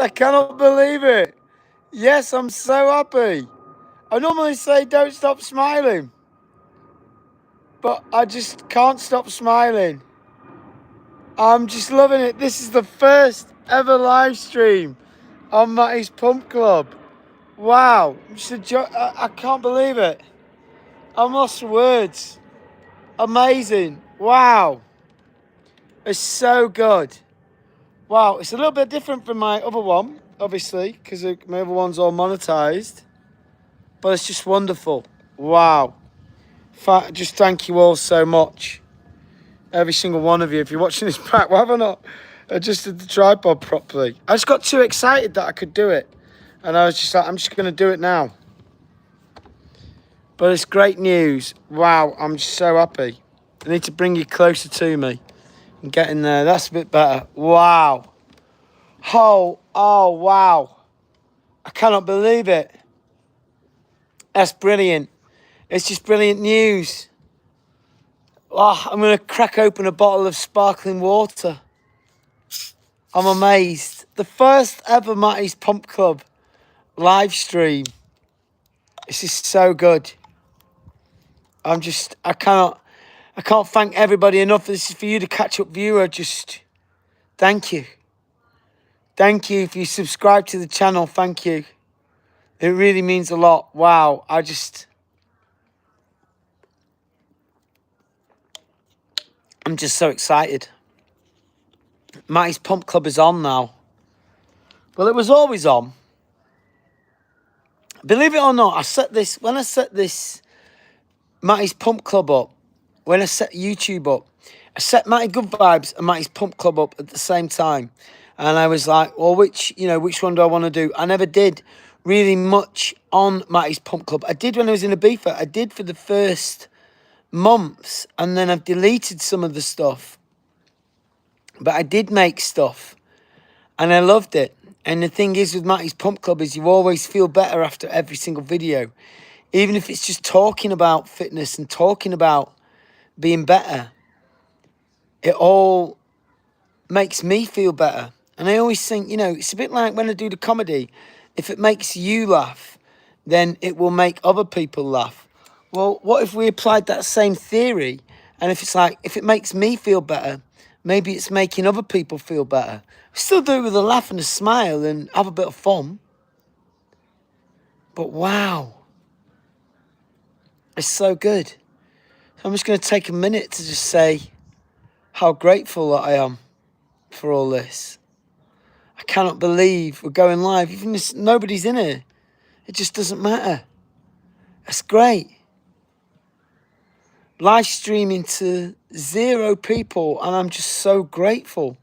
I cannot believe it. Yes, I'm so happy. I normally say don't stop smiling, but I just can't stop smiling. I'm just loving it. This is the first ever live stream on Matties Pump Club. Wow, I can't believe it. I'm lost for words. Amazing. Wow. It's so good. Wow, it's a little bit different from my other one, obviously, because my other one's all monetized. But it's just wonderful. Wow. Just thank you all so much. Every single one of you. If you're watching this back, why have I not adjusted the tripod properly? I just got too excited that I could do it. And I was just like, I'm just going to do it now. But it's great news. Wow, I'm just so happy. I need to bring you closer to me and get in there. That's a bit better. Wow. Oh, wow. I cannot believe it. That's brilliant. It's just brilliant news. Oh, I'm going to crack open a bottle of sparkling water. I'm amazed. The first ever Matties Pump Club live stream. This is so good. I can't thank everybody enough. This is for you, the catch-up viewer. Just thank you. Thank you if you subscribe to the channel. Thank you. It really means a lot. Wow. I'm just so excited. Matties Pump Club is on now. Well, it was always on. Believe it or not, when I set this Matties Pump Club up, when I set YouTube up, I set Matty Good Vibes and Matties Pump Club up at the same time. And I was like, well, which one do I want to do? I never did really much on Matties Pump Club. I did when I was in Ibiza. I did for the first months, and then I've deleted some of the stuff. But I did make stuff, and I loved it. And the thing is with Matties Pump Club is you always feel better after every single video. Even if it's just talking about fitness and talking about being better, it all makes me feel better. And I always think, it's a bit like when I do the comedy. If it makes you laugh, then it will make other people laugh. Well, what if we applied that same theory? And if it makes me feel better, maybe it's making other people feel better. Still do it with a laugh and a smile and have a bit of fun. But wow. It's so good. So I'm just going to take a minute to just say how grateful that I am for all this. I cannot believe we're going live. Even if nobody's in here, it just doesn't matter. That's great. Live streaming to 0 people, and I'm just so grateful.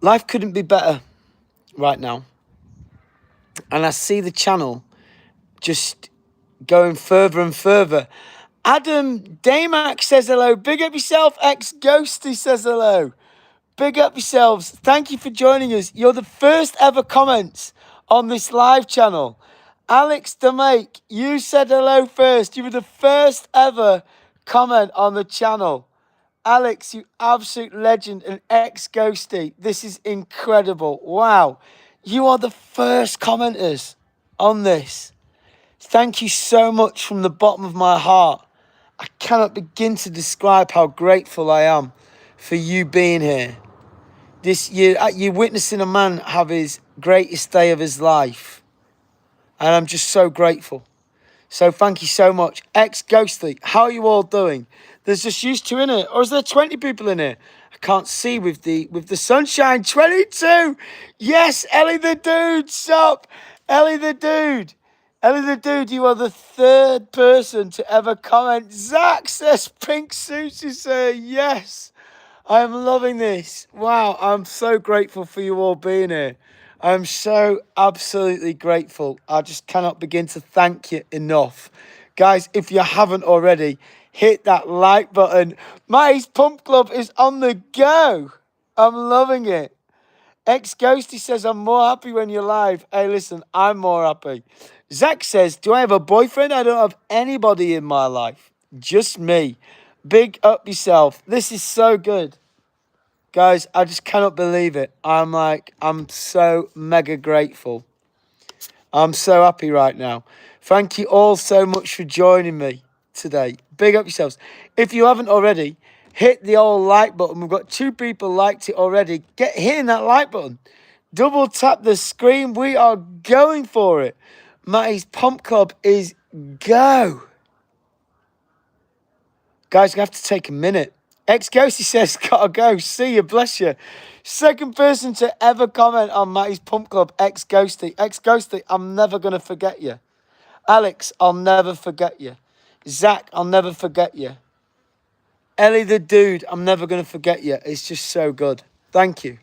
Life couldn't be better right now. And I see the channel just going further and further. Adam Damac says hello. Big up yourself. Ghosty says hello. Big up yourselves. Thank you for joining us. You're the first ever comments on this live channel. Alex DeMake, you said hello first. You were the first ever comment on the channel. Alex, you absolute legend, and Ghosty. This is incredible. Wow. You are the first commenters on this. Thank you so much from the bottom of my heart. I cannot begin to describe how grateful I am for you being here. You're witnessing a man have his greatest day of his life. And I'm just so grateful. So thank you so much. Ghostly, how are you all doing? There's just you two in here. Or is there 20 people in here? I can't see with the sunshine. 22. Yes, Ellie the Dude. Sup? Ellie the Dude. Ellie the Dude, you are the 3rd person to ever comment. Zach says pink suits is yes. I am loving this. Wow, I'm so grateful for you all being here. I'm so absolutely grateful. I just cannot begin to thank you enough. Guys, if you haven't already, hit that like button. Matties Pump Club is on the go. I'm loving it. Ghosty says, I'm more happy when you're live. Hey, listen, I'm more happy. Zach says, do I have a boyfriend? I don't have anybody in my life. Just me. Big up yourself. This is so good. Guys, I just cannot believe it. I'm so mega grateful. I'm so happy right now. Thank you all so much for joining me today. Big up yourselves. If you haven't already, hit the old like button. We've got 2 people liked it already. Get hitting that like button. Double tap the screen. We are going for it. Matties Pump Club is go. Guys, we have to take a minute. Ex-Ghosty says, gotta go. See you, bless you. Second person to ever comment on Matties Pump Club, Ex-Ghosty. Ex-Ghosty, I'm never going to forget you. Alex, I'll never forget you. Zach, I'll never forget you. Ellie the dude, I'm never going to forget you. It's just so good. Thank you.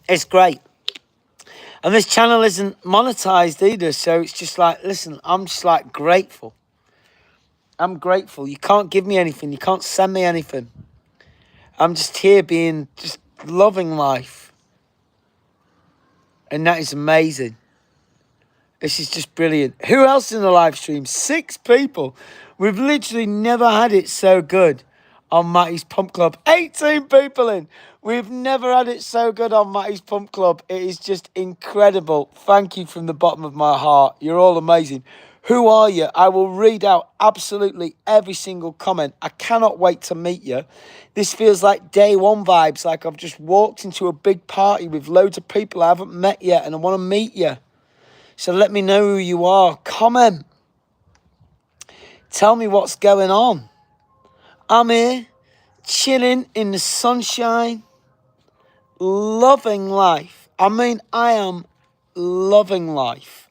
It's great. And this channel isn't monetized either, so it's just like, listen, I'm just like grateful. I'm grateful. You can't give me anything. You can't send me anything. I'm just here being, just loving life. And that is amazing. This is just brilliant. Who else in the live stream? 6 people. We've literally never had it so good on Matties Pump Club. 18 people in. We've never had it so good on Matties Pump Club. It is just incredible. Thank you from the bottom of my heart. You're all amazing. Who are you? I will read out absolutely every single comment. I cannot wait to meet you. This feels like day one vibes, like I've just walked into a big party with loads of people I haven't met yet and I want to meet you. So let me know who you are. Comment. Tell me what's going on. I'm here, chilling in the sunshine, loving life. I mean, I am loving life.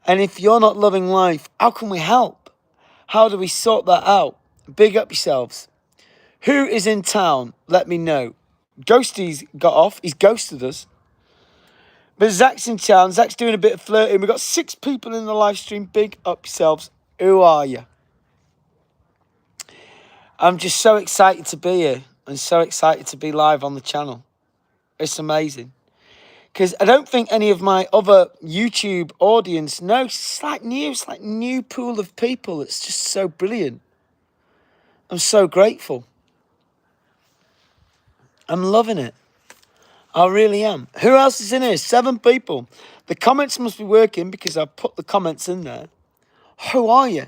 And if you're not loving life, how can we help? How do we sort that out? Big up yourselves. Who is in town? Let me know. Ghosty's got off. He's ghosted us. But Zach's in town. Zach's doing a bit of flirting. We've got 6 people in the live stream. Big up yourselves. Who are you? I'm just so excited to be here and so excited to be live on the channel. It's amazing. Because I don't think any of my other YouTube audience knows. It's like new. It's like new pool of people. It's just so brilliant. I'm so grateful. I'm loving it. I really am. Who else is in here? 7 people. The comments must be working because I've put the comments in there. Who are you?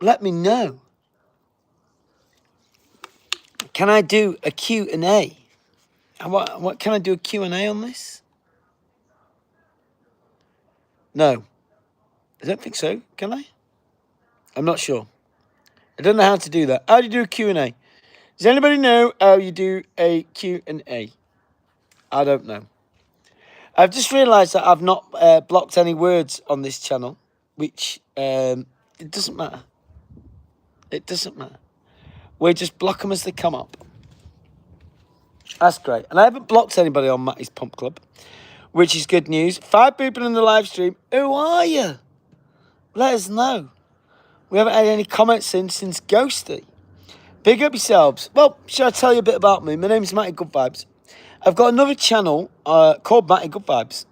Let me know. Can I do a Q&A? What can I do a Q&A on this? No. I don't think so. Can I? I'm not sure. I don't know how to do that. How do you do a Q&A? Does anybody know how you do a Q&A? I don't know. I've just realised that I've not blocked any words on this channel, which it doesn't matter. It doesn't matter. We just block them as they come up. That's great. And I haven't blocked anybody on Matties Pump Club, which is good news. 5 people in the live stream. Who are you? Let us know. We haven't had any comments in since Ghosty. Big up yourselves. Well, shall I tell you a bit about me? My name's Matty Good Vibes. I've got another channel called Matty Good Vibes.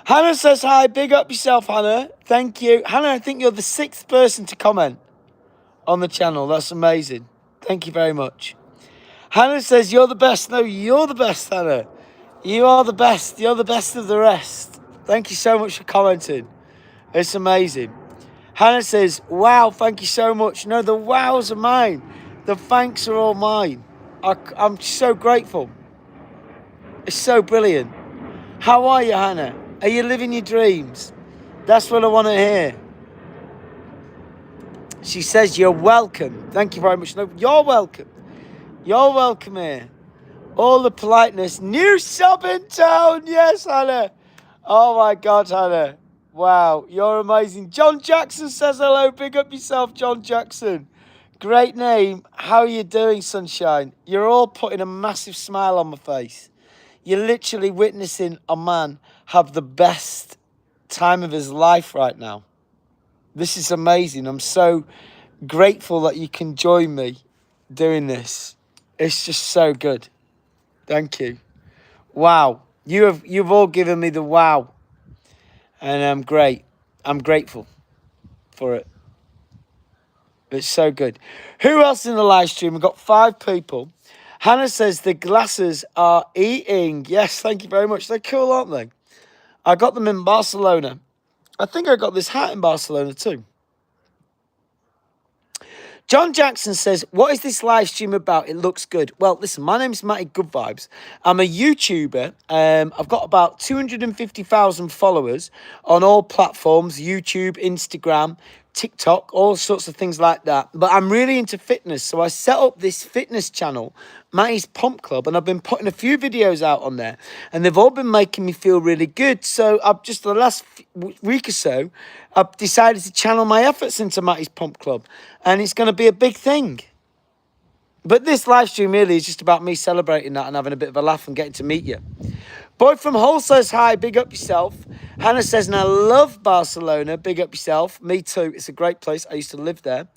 Hannah says hi. Big up yourself, Hannah. Thank you. Hannah, I think you're the 6th person to comment on the channel. That's amazing. Thank you very much. Hannah says, you're the best. No, you're the best, Hannah. You are the best. You're the best of the rest. Thank you so much for commenting. It's amazing. Hannah says, wow, thank you so much. No, the wows are mine. The thanks are all mine. I'm so grateful. It's so brilliant. How are you, Hannah? Are you living your dreams? That's what I want to hear. She says, you're welcome. Thank you very much. No, you're welcome. You're welcome here. All the politeness. New sub in town. Yes, Hannah. Oh, my God, Hannah. Wow, you're amazing. John Jackson says hello. Big up yourself, John Jackson. Great name. How are you doing, sunshine? You're all putting a massive smile on my face. You're literally witnessing a man have the best time of his life right now. This is amazing. I'm so grateful that you can join me doing this. It's just so good. Thank you. Wow. You've all given me the wow. And I'm great. I'm grateful for it. It's so good. Who else in the live stream? We've got 5 people. Hannah says the glasses are eating. Yes, thank you very much. They're cool, aren't they? I got them in Barcelona. I think I got this hat in Barcelona too. John Jackson says, what is this live stream about? It looks good. Well, listen, my name's Matty Good Vibes. I'm a YouTuber. I've got about 250,000 followers on all platforms, YouTube, Instagram, TikTok, all sorts of things like that. But I'm really into fitness. So I set up this fitness channel, Matties Pump Club, and I've been putting a few videos out on there. And they've all been making me feel really good. So I've just the last week or so, I've decided to channel my efforts into Matties Pump Club. And it's going to be a big thing. But this live stream really is just about me celebrating that and having a bit of a laugh and getting to meet you. Boy from Hull says hi, big up yourself. Hannah says, and I love Barcelona, big up yourself. Me too, it's a great place. I used to live there.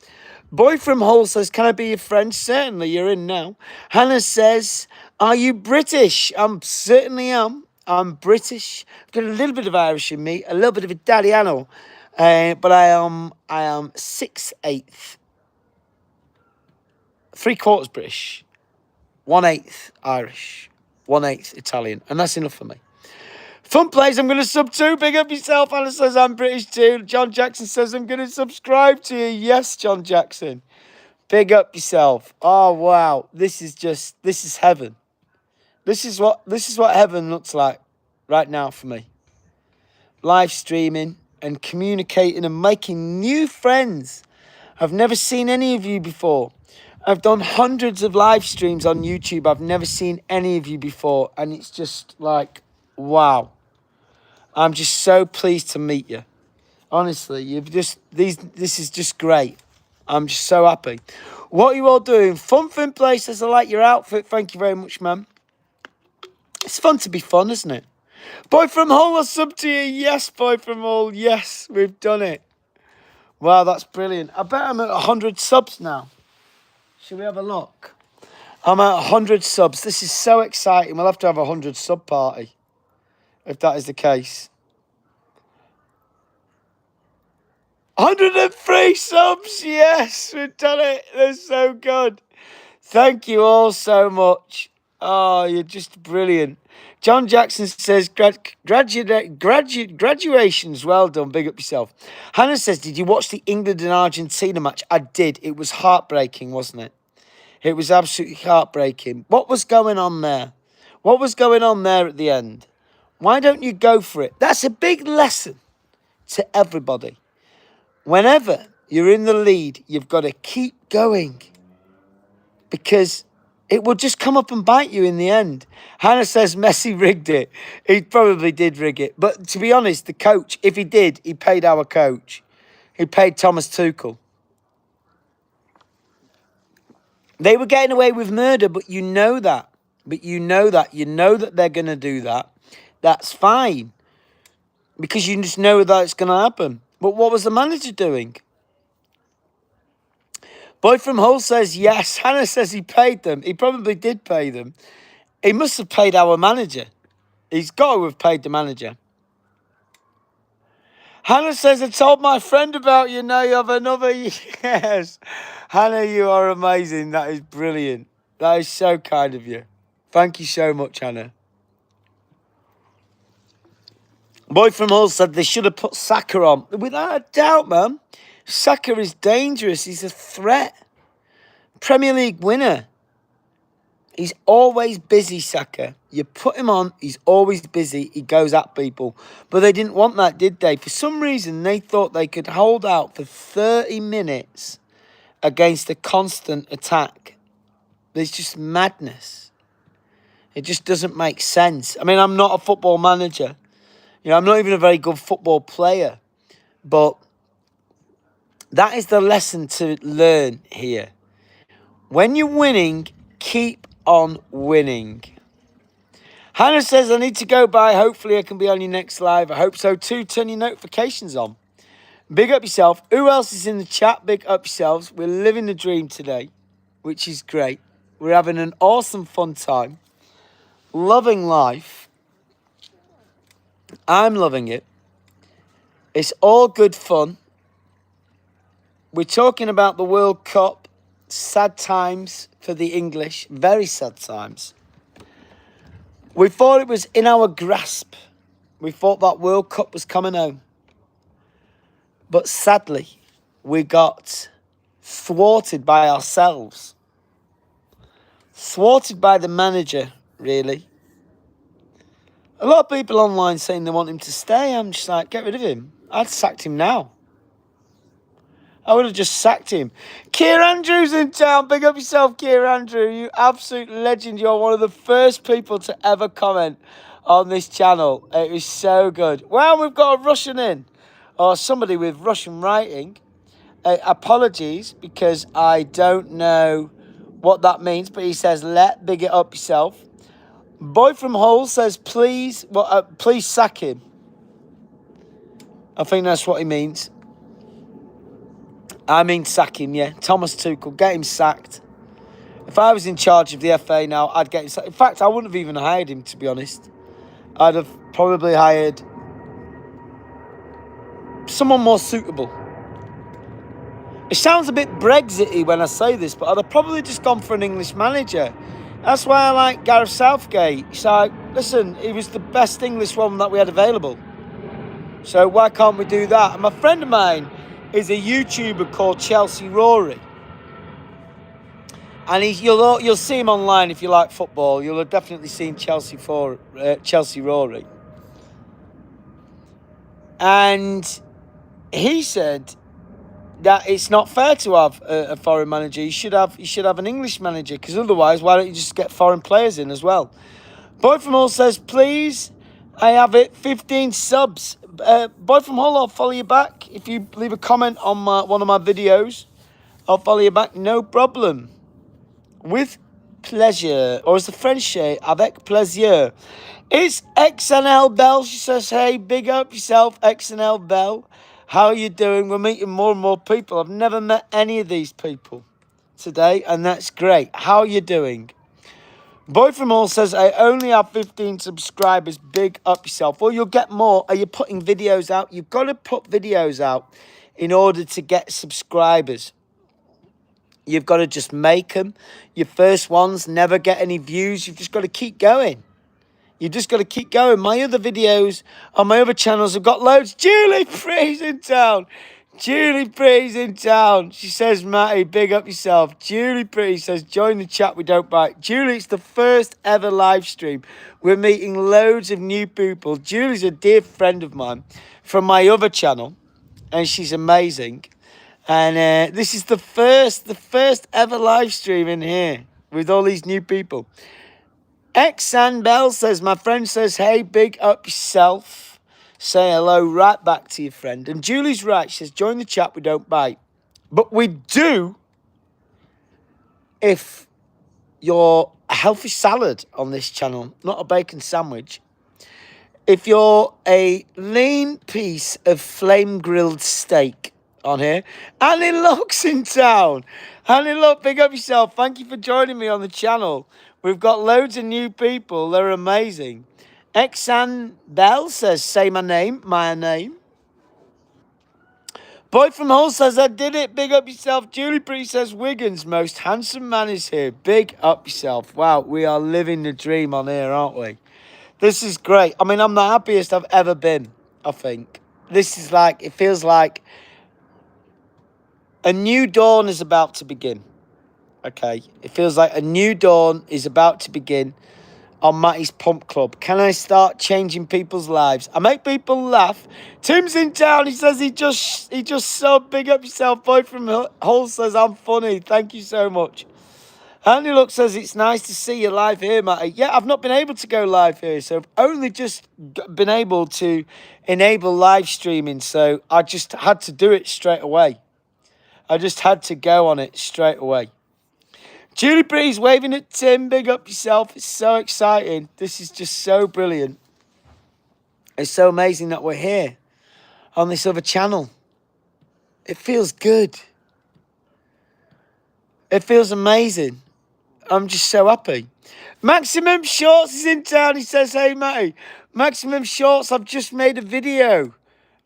Boy from Hull says, can I be your friend? Certainly, you're in now. Hannah says, are you British? I certainly am. I'm British. I've got a little bit of Irish in me, a little bit of Italiano. But I am 6/8. 3/4 British, 1/8 Irish, 1/8 Italian, and that's enough for me. Fun plays, I'm going to sub to. Big up yourself. Anna says I'm British too. John Jackson says I'm going to subscribe to you. Yes, John Jackson. Big up yourself. Oh wow, this is heaven. This is what heaven looks like right now for me. Live streaming and communicating and making new friends. I've never seen any of you before. I've done hundreds of live streams on YouTube. I've never seen any of you before. And it's just like, wow. I'm just so pleased to meet you. Honestly, this is just great. I'm just so happy. What are you all doing? Fun places. I like your outfit. Thank you very much, man. It's fun to be fun, isn't it? Boy from Hull, I'll sub to you. Yes, boy from Hull. Yes, we've done it. Wow, that's brilliant. I bet I'm at 100 subs now. Shall we have a look? I'm at 100 subs. This is so exciting. We'll have to have a 100 sub party, if that is the case. 103 subs. Yes, we've done it. They're so good. Thank you all so much. Oh, you're just brilliant. John Jackson says, graduations, well done, big up yourself. Hannah says, did you watch the England and Argentina match? I did. It was heartbreaking, wasn't it? It was absolutely heartbreaking. What was going on there? What was going on there at the end? Why don't you go for it? That's a big lesson to everybody. Whenever you're in the lead, you've got to keep going. Because it will just come up and bite you in the end. Hannah says Messi rigged it. He probably did rig it. But to be honest, the coach, if he did, he paid our coach. He paid Thomas Tuchel. They were getting away with murder, but you know that. You know that they're going to do that. That's fine. Because you just know that it's going to happen. But what was the manager doing? Boy from Hull says yes. Hannah says he paid them. He probably did pay them. He must have paid our manager. He's got to have paid the manager. Hannah says, I told my friend about you. Now you have another. Yes. Hannah, you are amazing. That is brilliant. That is so kind of you. Thank you so much, Hannah. Boy from Hull said they should have put Saka on. Without a doubt, man. Saka is dangerous. He's a threat. Premier League winner. He's always busy, Saka. You put him on, he's always busy. He goes at people. But they didn't want that, did they? For some reason, they thought they could hold out for 30 minutes against a constant attack. There's just madness. It just doesn't make sense. I mean, I'm not a football manager. You know, I'm not even a very good football player. But that is the lesson to learn here. When you're winning, keep on winning. Hannah says, I need to go by. Hopefully I can be on your next live. I hope so too. Turn your notifications on. Big up yourself. Who else is in the chat? Big up yourselves. We're living the dream today, which is great. We're having an awesome fun time. Loving life. I'm loving it. It's all good fun. We're talking about the World Cup. Sad times for the English. Very sad times. We thought it was in our grasp. We thought that World Cup was coming home. But sadly, we got thwarted by ourselves. Thwarted by the manager, really. A lot of people online saying they want him to stay. I'm just like, get rid of him. I'd sacked him now. I would have just sacked him. Keir Andrews in town. Big up yourself, Keir Andrew. You absolute legend. You're one of the first people to ever comment on this channel. It was so good. Well, we've got a Russian in. Or somebody with Russian writing. Apologies, because I don't know what that means. But he says, big it up yourself. Boy from Hull says, please sack him. I think that's what he means. I mean sack him, yeah. Thomas Tuchel, get him sacked. If I was in charge of the FA now, I'd get him sacked. In fact, I wouldn't have even hired him, to be honest. I'd have probably hired someone more suitable. It sounds a bit Brexity when I say this, but I'd have probably just gone for an English manager. That's why I like Gareth Southgate. He's like, listen, he was the best English one that we had available. So why can't we do that? And my friend of mine is a YouTuber called Chelsea Rory. And you'll see him online if you like football. You'll have definitely seen Chelsea Rory. And he said that it's not fair to have a foreign manager. You should have an English manager, because otherwise, why don't you just get foreign players in as well? Boy from Hull says, please, I have it, 15 subs. Boy from Hull, I'll follow you back. If you leave a comment on one of my videos, I'll follow you back, no problem. With pleasure. Or as the French say, avec plaisir. It's XNL Bell. She says, hey, big up yourself, XNL Bell. How are you doing? We're meeting more and more people. I've never met any of these people today, and that's great. How are you doing? Boy from All says, I only have 15 subscribers. Big up yourself. Well, you'll get more. Are you putting videos out? You've got to put videos out in order to get subscribers. You've got to just make them. Your first ones never get any views. You've just got to keep going. You've just got to keep going. My other videos on my other channels have got loads. Julie Pree's in town. Julie Pree's in town. She says, Matty, big up yourself. Julie Pretty says, join the chat, we don't bite. Julie, it's the first ever live stream. We're meeting loads of new people. Julie's a dear friend of mine from my other channel, and she's amazing. And this is the first ever live stream in here with all these new people. Xan Bell says, my friend says, hey, big up yourself. Say hello right back to your friend. And Julie's right. She says, join the chat, we don't bite. But we do if you're a healthy salad on this channel, not a bacon sandwich. If you're a lean piece of flame-grilled steak on here. Annie Luck's in town. Annie Luck, big up yourself. Thank you for joining me on the channel. We've got loads of new people. They're amazing. Xan Bell says, say my name. Boy from Hull says, I did it. Big up yourself. Julie Pretty says, Wigan's most handsome man is here. Big up yourself. Wow, we are living the dream on here, aren't we? This is great. I mean, I'm the happiest I've ever been, I think. This is like, it feels like a new dawn is about to begin. Okay? It feels like a new dawn is about to begin on Matties Pump Club. Can I start changing people's lives? I make people laugh. Tim's in town. He says he just so big up yourself. Boy from Hull says I'm funny. Thank you so much. Andy Look says it's nice to see you live here, Matty. Yeah, I've not been able to go live here, so I've only just been able to enable live streaming, so I just had to do it straight away. I just had to go on it straight away. Julie Breeze waving at Tim. Big up yourself. It's so exciting. This is just so brilliant. It's so amazing that we're here on this other channel. It feels good. It feels amazing. I'm just so happy. Maximum Shorts is in town. He says, hey, Matty. Maximum Shorts, I've just made a video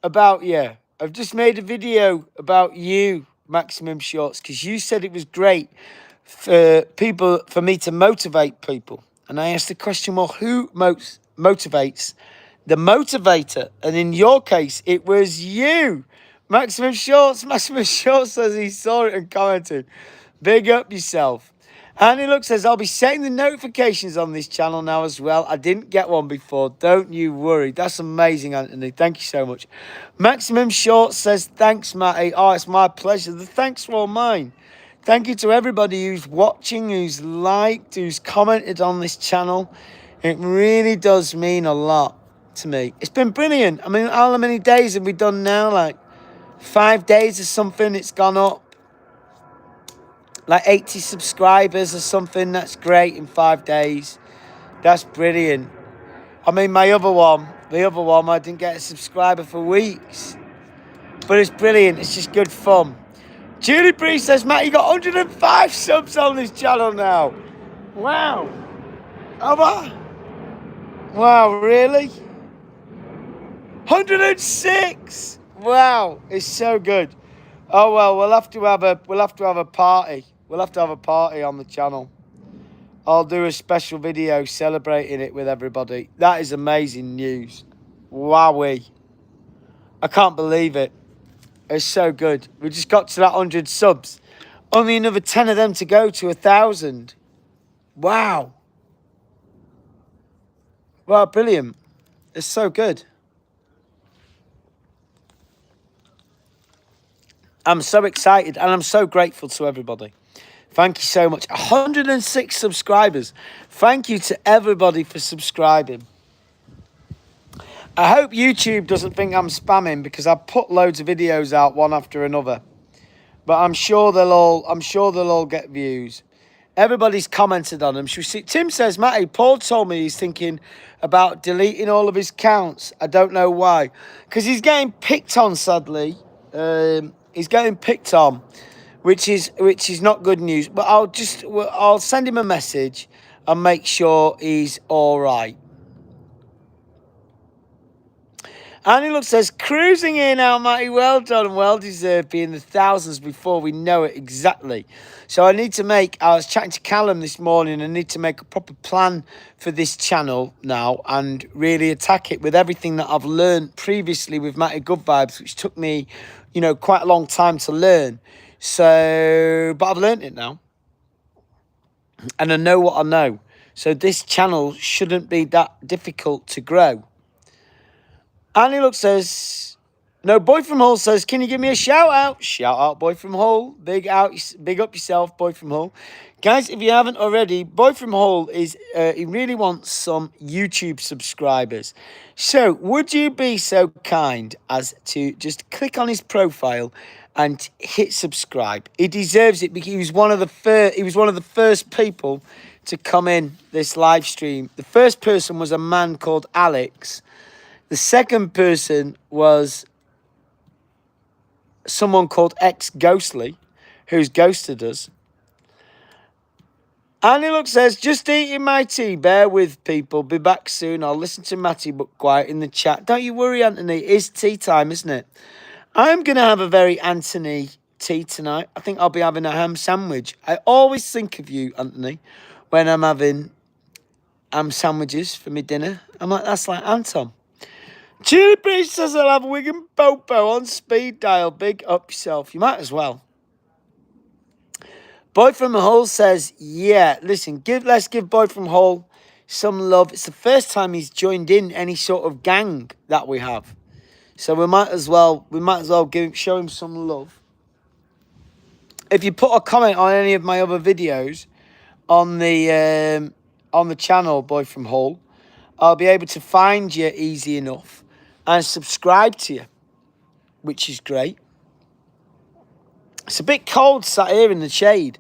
about you. I've just made a video about you Maximum Shorts, because you said it was great for me to motivate people. And I asked the question, well, who motivates the motivator? And in your case, it was you. Maximum Shorts says he saw it and commented. Big up yourself. Annie Look says, I'll be setting the notifications on this channel now as well. I didn't get one before. Don't you worry. That's amazing, Anthony. Thank you so much. Maximum Short says, thanks, Matty. Oh, it's my pleasure. The thanks were all mine. Thank you to everybody who's watching, who's liked, who's commented on this channel. It really does mean a lot to me. It's been brilliant. I mean, how many days have we done now? Like 5 days or something. It's gone up. Like 80 subscribers or something. That's great in 5 days. That's brilliant. I mean, the other one, I didn't get a subscriber for weeks. But it's brilliant. It's just good fun. Julie Bree says, Matt, you got 105 subs on this channel now. Wow. Wow, really? 106. Wow, it's so good. Oh well, we'll have to have a party. We'll have to have a party on the channel. I'll do a special video celebrating it with everybody. That is amazing news. Wowee. I can't believe it. It's so good. We just got to that 100 subs. Only another 10 of them to go to 1,000. Wow. Wow, brilliant. It's so good. I'm so excited and I'm so grateful to everybody. Thank you so much. 106 subscribers. Thank you to everybody for subscribing. I hope YouTube doesn't think I'm spamming because I put loads of videos out one after another. But I'm sure they'll all get views. Everybody's commented on them. Tim says, Matty, Paul told me he's thinking about deleting all of his counts. I don't know why. Because he's getting picked on, sadly. He's getting picked on, which is not good news. But I'll send him a message and make sure he's all right. Annie Look says, cruising in now, Matty. Well done. Well deserved, being the thousands before we know it exactly. So I was chatting to Callum this morning. I need to make a proper plan for this channel now and really attack it with everything that I've learned previously with Matty Good Vibes, which took me, quite a long time to learn. So, but I've learned it now. And I know what I know. So this channel shouldn't be that difficult to grow. Annie Look says, no, Boy from Hull says, can you give me a shout out? Shout out, Boy from Hull. Big up yourself, Boy from Hull. Guys, if you haven't already, Boy from Hull he really wants some YouTube subscribers. So would you be so kind as to just click on his profile and hit subscribe? He deserves it because he was one of the first people to come in this live stream. The first person was a man called Alex. The second person was someone called Ghostly, who's ghosted us. Annie Look says, just eating my tea. Bear with, people. Be back soon. I'll listen to Matty, but quiet in the chat. Don't you worry, Anthony. It is tea time, isn't it? I'm going to have a very Anthony tea tonight. I think I'll be having a ham sandwich. I always think of you, Anthony, when I'm having ham sandwiches for my dinner. I'm like, that's like Anton. Julie Breach says I'll have Wigan Popo on speed dial. Big up yourself. You might as well. Boy from Hull says, yeah, listen, let's give Boy from Hull some love. It's the first time he's joined in any sort of gang that we have. So we might as well show him some love. If you put a comment on any of my other videos on the channel, Boy from Hull, I'll be able to find you easy enough and subscribe to you, which is great. It's a bit cold sat here in the shade.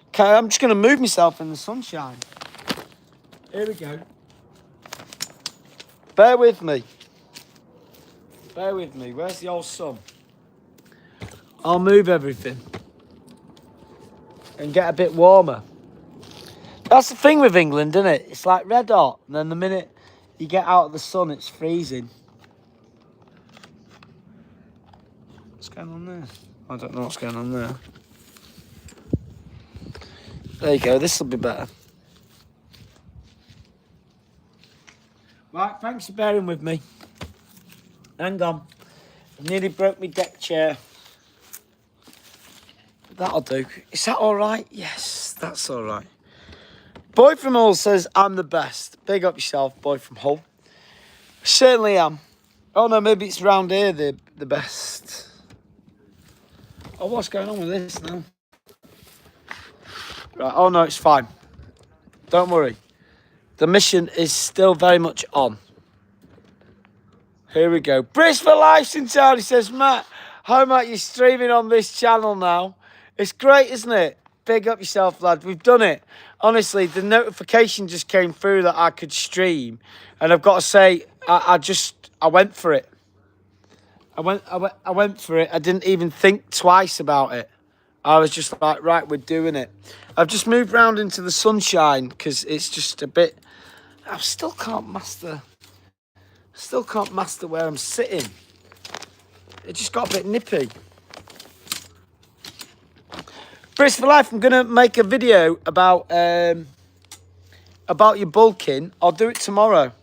Okay, I'm just going to move myself in the sunshine. Here we go. Bear with me. Bear with me. Where's the old sun? I'll move everything and get a bit warmer. That's the thing with England, isn't it? It's like red hot, and then the minute you get out of the sun, it's freezing. What's going on there? I don't know what's going on there. There you go. This will be better. Right, thanks for bearing with me. Hang on. I nearly broke my deck chair. That'll do. Is that all right? Yes, that's all right. Boy from Hull says, I'm the best. Big up yourself, boy from Hull. Certainly am. Oh, no, maybe it's round here the best. Oh, what's going on with this now? Right, oh, no, it's fine. Don't worry. The mission is still very much on. Here we go. Brisk for life, Centauri says, Matt, how about you streaming on this channel now? It's great, isn't it? Big up yourself, lad. We've done it. Honestly, the notification just came through that I could stream. And I've got to say, I went for it. I went for it. I didn't even think twice about it. I was just like, right, we're doing it. I've just moved round into the sunshine because it's just a bit... I still can't master where I'm sitting. It just got a bit nippy. Brisk for life, I'm going to make a video about your bulking. I'll do it tomorrow.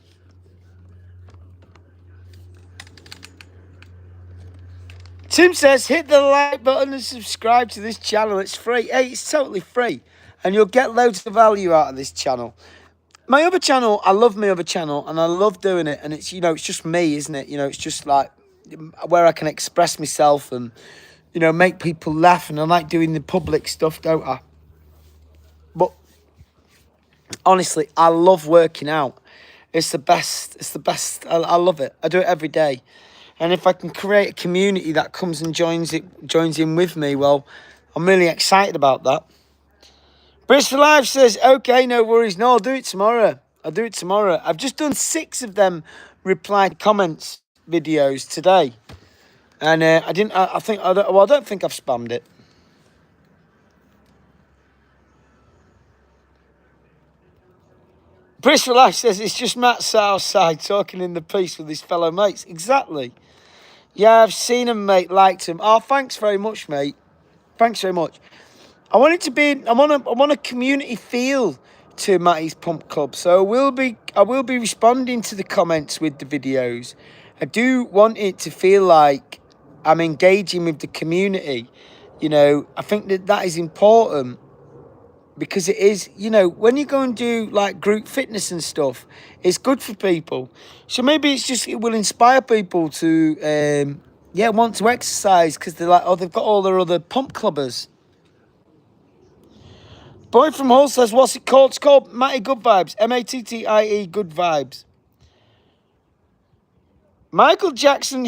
Tim says, hit the like button and subscribe to this channel. It's free. Hey, it's totally free. And you'll get loads of value out of this channel. My other channel, I love my other channel and I love doing it. And it's, it's just me, isn't it? It's just like where I can express myself and, make people laugh. And I like doing the public stuff, don't I? But honestly, I love working out. It's the best. It's the best. I love it. I do it every day. And if I can create a community that comes and joins in with me, well, I'm really excited about that. Bristol Live says, okay, no worries. No, I'll do it tomorrow. I've just done 6 of them replied comments videos today. And I don't think I've spammed it. Bristol Live says, it's just Matt sat outside talking in the peace with his fellow mates. Exactly. Yeah, I've seen him, mate, liked him. Oh, thanks very much, mate. Thanks very much. I want it to be, I want a community feel to Matties Pump Club. So I will be responding to the comments with the videos. I do want it to feel like I'm engaging with the community. I think that is important. Because it is, when you go and do like group fitness and stuff, it's good for people. So maybe it will inspire people to, want to exercise because they're like, oh, they've got all their other pump clubbers. Boy from Hull says, what's it called? It's called Matty Good Vibes. M-A-T-T-I-E Good Vibes. Michael Jackson,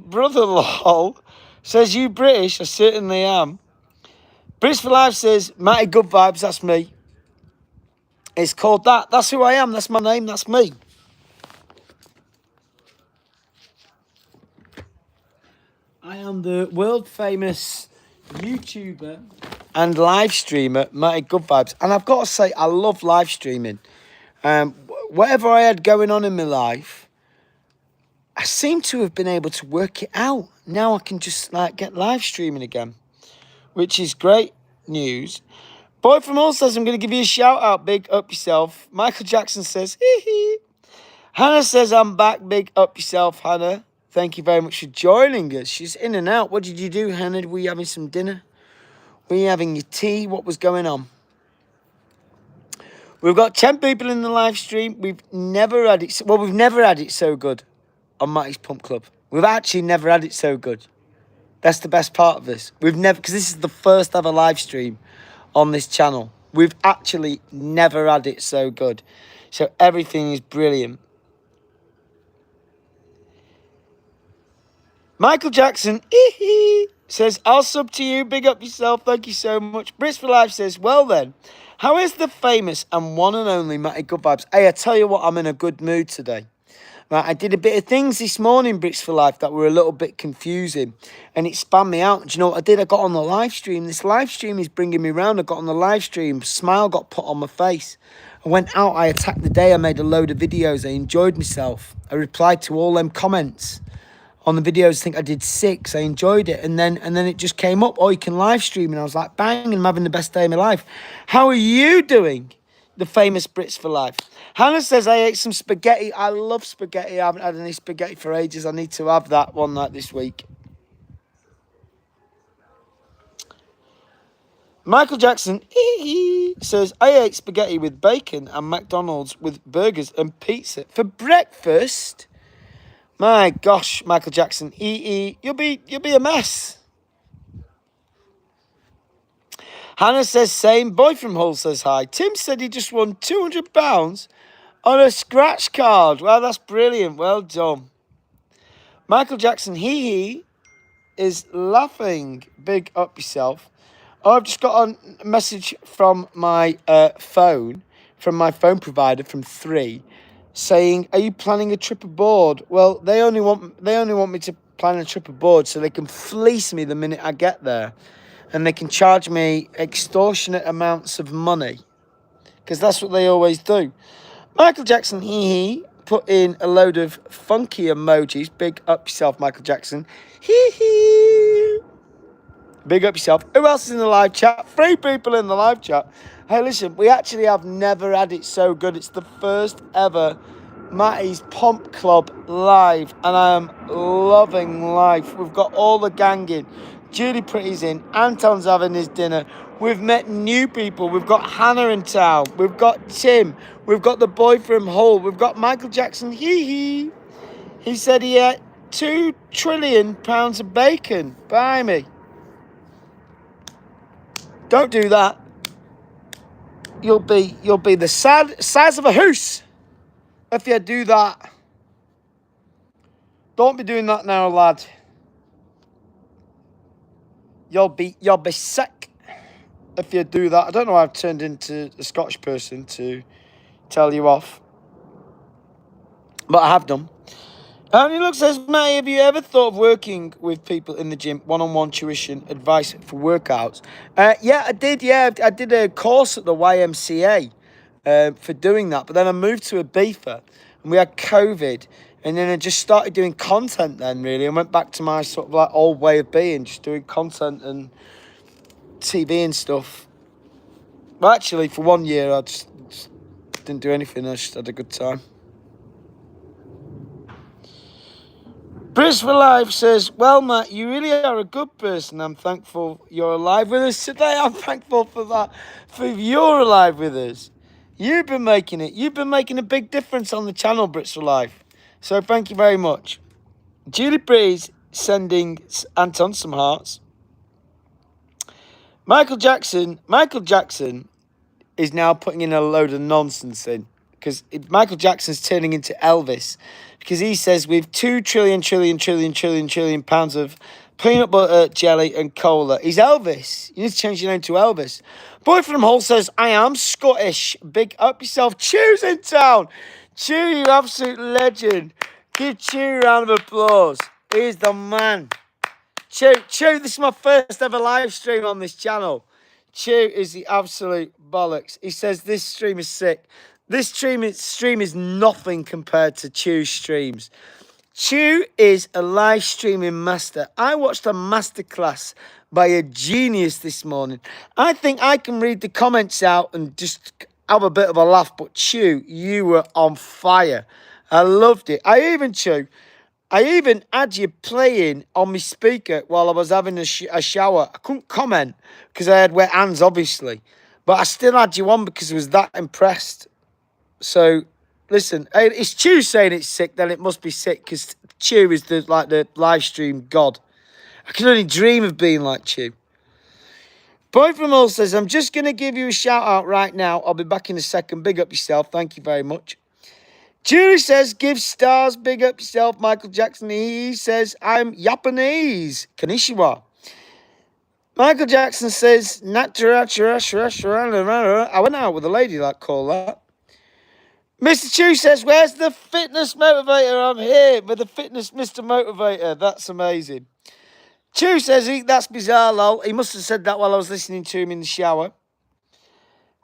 brother lol, says, you British? I certainly am. British for Life says, Matty Good Vibes, that's me. It's called that. That's who I am. That's my name. That's me. I am the world famous YouTuber and live streamer, Matty Good Vibes. And I've got to say, I love live streaming. Whatever I had going on in my life, I seem to have been able to work it out. Now I can just get live streaming again, which is great news. Boy from Hull says, I'm going to give you a shout out. Big up yourself. Michael Jackson says, hee hee. Hannah says, I'm back. Big up yourself, Hannah. Thank you very much for joining us. She's in and out. What did you do, Hannah? Were you having some dinner? Were you having your tea? What was going on? We've got 10 people in the live stream. We've never had it so good on Matties Pump Club. We've actually never had it so good. That's the best part of this. Because this is the first ever live stream on this channel. We've actually never had it so good. So everything is brilliant. Michael Jackson, says, I'll sub to you. Big up yourself. Thank you so much. Brits for Life says, well then, how is the famous and one and only Matty Good Vibes? Hey, I tell you what, I'm in a good mood today. Right, I did a bit of things this morning, Brits for Life, that were a little bit confusing. And it spammed me out. Do you know what I did? I got on the live stream. This live stream is bringing me round. I got on the live stream. Smile got put on my face. I went out. I attacked the day. I made a load of videos. I enjoyed myself. I replied to all them comments on the videos. I think I did 6. I enjoyed it. And then it just came up, oh, you can live stream. And I was like, bang, I'm having the best day of my life. How are you doing? The famous Brits for life. Hannah says, I ate some spaghetti. I love spaghetti. I haven't had any spaghetti for ages. I need to have that one night this week. Michael Jackson says, I ate spaghetti with bacon and McDonald's with burgers and pizza for breakfast. My gosh, Michael Jackson, you'll be a mess. Hannah says same. Boy from Hull says hi. Tim said he just won £200 on a scratch card. Wow, that's brilliant. Well done. Michael Jackson, is laughing. Big up yourself. Oh, I've just got a message from my phone provider from 3, saying, "Are you planning a trip abroad?" Well, they only want me to plan a trip abroad so they can fleece me the minute I get there, and they can charge me extortionate amounts of money, because that's what they always do. Michael Jackson, put in a load of funky emojis. Big up yourself, Michael Jackson. Big up yourself. Who else is in the live chat? 3 people in the live chat. Hey, listen, we actually have never had it so good. It's the first ever Matties Pump Club live, and I am loving life. We've got all the gang in. Judy Pretty's in. Anton's having his dinner. We've met new people. We've got Hannah in town. We've got Tim. We've got the boy from Hull. We've got Michael Jackson. He said he ate £2 trillion of bacon. Buy me. Don't do that. You'll be the size of a house if you do that. Don't be doing that now, lad. You'll be sick if you do that. I don't know why I've turned into a Scottish person to tell you off, but I have done. And look, says, Matty, have you ever thought of working with people in the gym, one-on-one tuition, advice for workouts? Yeah, I did. Yeah, I did a course at the YMCA for doing that. But then I moved to Ibiza, and we had COVID. And then I just started doing content then, really. I went back to my sort of like old way of being, just doing content and TV and stuff. But actually, for 1 year, I just didn't do anything. I just had a good time. Briz for Life says, well, Matt, you really are a good person. I'm thankful you're alive with us today. I'm thankful for that, for you're alive with us. You've been making it. You've been making a big difference on the channel, Brits for Life. So thank you very much. Julie Breeze sending Anton some hearts. Michael Jackson is now putting in a load of nonsense in, because Michael Jackson's turning into Elvis, because he says with 2 trillion pounds of peanut butter, jelly and cola, he's Elvis. You need to change your name to Elvis. Boy from Hull says, I am Scottish. Big up yourself. Chew's in town. Chew, you absolute legend. Give Chew a round of applause. He's the man. Chew, this is my first ever live stream on this channel. Chew is the absolute bollocks. He says this stream is sick. This stream is nothing compared to Chew's streams. Chew is a live streaming master. I watched a masterclass by a genius this morning. I think I can read the comments out and just have a bit of a laugh, but Chew, you were on fire. I loved it. I even had you playing on my speaker while I was having a shower. I couldn't comment because I had wet hands, obviously. But I still had you on because I was that impressed. So, listen, it's Chew saying it's sick, then it must be sick, because Chew is the live stream god. I can only dream of being like Chew. Boy from Hull says, I'm just going to give you a shout out right now. I'll be back in a second. Big up yourself. Thank you very much. Julie says, give stars. Big up yourself. Michael Jackson, he says, I'm Japanese. Konnichiwa. Michael Jackson says, I went out with a lady that called that. Mr. Chew says, where's the fitness motivator? I'm here with the fitness Mr. Motivator. That's amazing. Chew says, that's bizarre, lol. He must have said that while I was listening to him in the shower.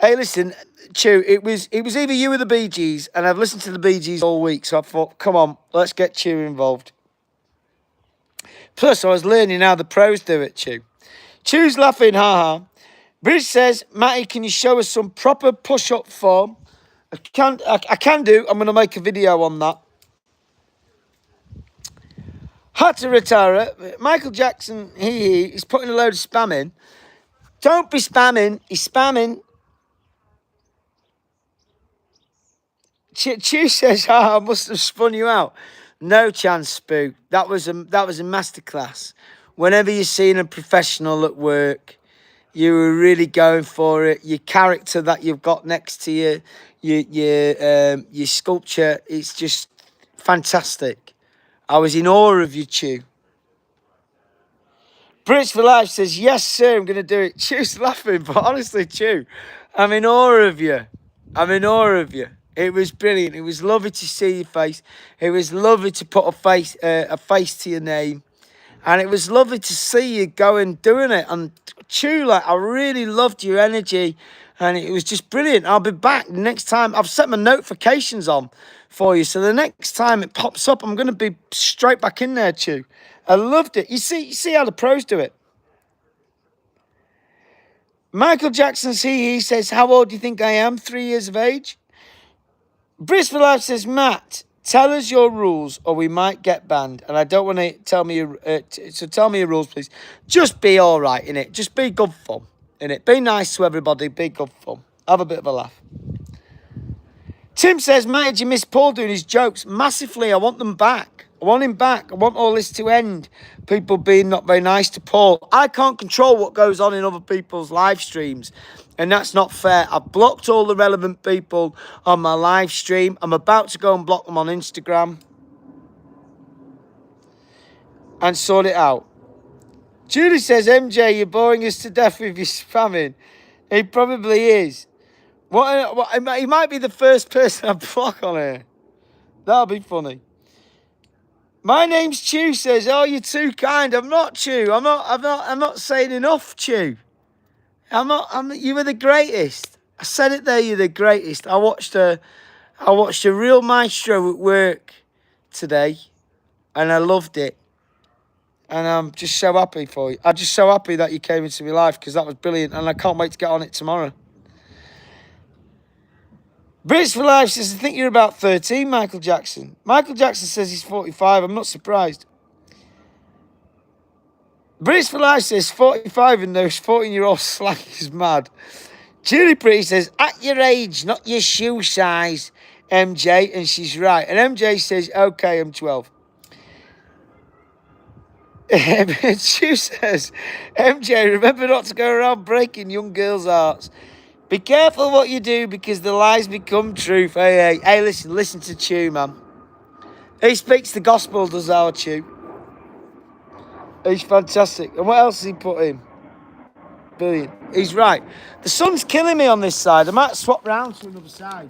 Hey, listen, Chew, it was either you or the Bee Gees, and I've listened to the Bee Gees all week, so I thought, come on, let's get Chew involved. Plus, I was learning how the pros do it, Chew. Chew's laughing, haha. Bridge says, Matty, can you show us some proper push-up form? I can do. I'm going to make a video on that. Had to retire. Michael Jackson, he's putting a load of spam in. Don't be spamming. He's spamming. Chew says, I must have spun you out. No chance, Spoo. That was a masterclass. Whenever you're seeing a professional at work, you were really going for it. Your character that you've got next to you, your sculpture, it's just fantastic. I was in awe of you, Chew. Brits for Life says, yes, sir, I'm going to do it. Chew's laughing, but honestly, Chew, I'm in awe of you. I'm in awe of you. It was brilliant. It was lovely to see your face. It was lovely to put a face to your name. And it was lovely to see you going doing it. And Chew, like, I really loved your energy. And it was just brilliant. I'll be back next time. I've set my notifications on for you. So the next time it pops up, I'm going to be straight back in there, Chew. I loved it. You see how the pros do it. Michael Jackson, he says, how old do you think I am? 3 years of age? Briss for Life says, Matt, tell us your rules or we might get banned. And I don't want to tell me, so tell me your rules, please. Just be all right, innit? Just be good fun, innit? Be nice to everybody, be good fun. Have a bit of a laugh. Tim says, Matt, did you miss Paul doing his jokes? Massively, I want them back. I want him back. I want all this to end. People being not very nice to Paul. I can't control what goes on in other people's live streams. And that's not fair. I've blocked all the relevant people on my live stream. I'm about to go and block them on Instagram. And sort it out. Julie says, MJ, you're boring us to death with your spamming. He probably is. He might be the first person I block on here. That'll be funny. My name's Chew says, oh, you're too kind. I'm not Chew. I'm not saying enough, Chew. You were the greatest. I said it there, you're the greatest. I watched a real maestro at work today, and I loved it. And I'm just so happy for you. I'm just so happy that you came into my life because that was brilliant, and I can't wait to get on it tomorrow. Brits for Life says, I think you're about 13, Michael Jackson. Michael Jackson says he's 45. I'm not surprised. Brits for Life says 45 and those 14-year-old slang is mad. Julie Pretty says, at your age, not your shoe size, MJ. And she's right. And MJ says, okay, I'm 12. She says, MJ, remember not to go around breaking young girls' hearts. Be careful what you do because the lies become truth. Hey, listen to Chew, man. He speaks the gospel, does our Chew. He's fantastic. And what else has he put in? Brilliant. He's right. The sun's killing me on this side. I might swap round to another side.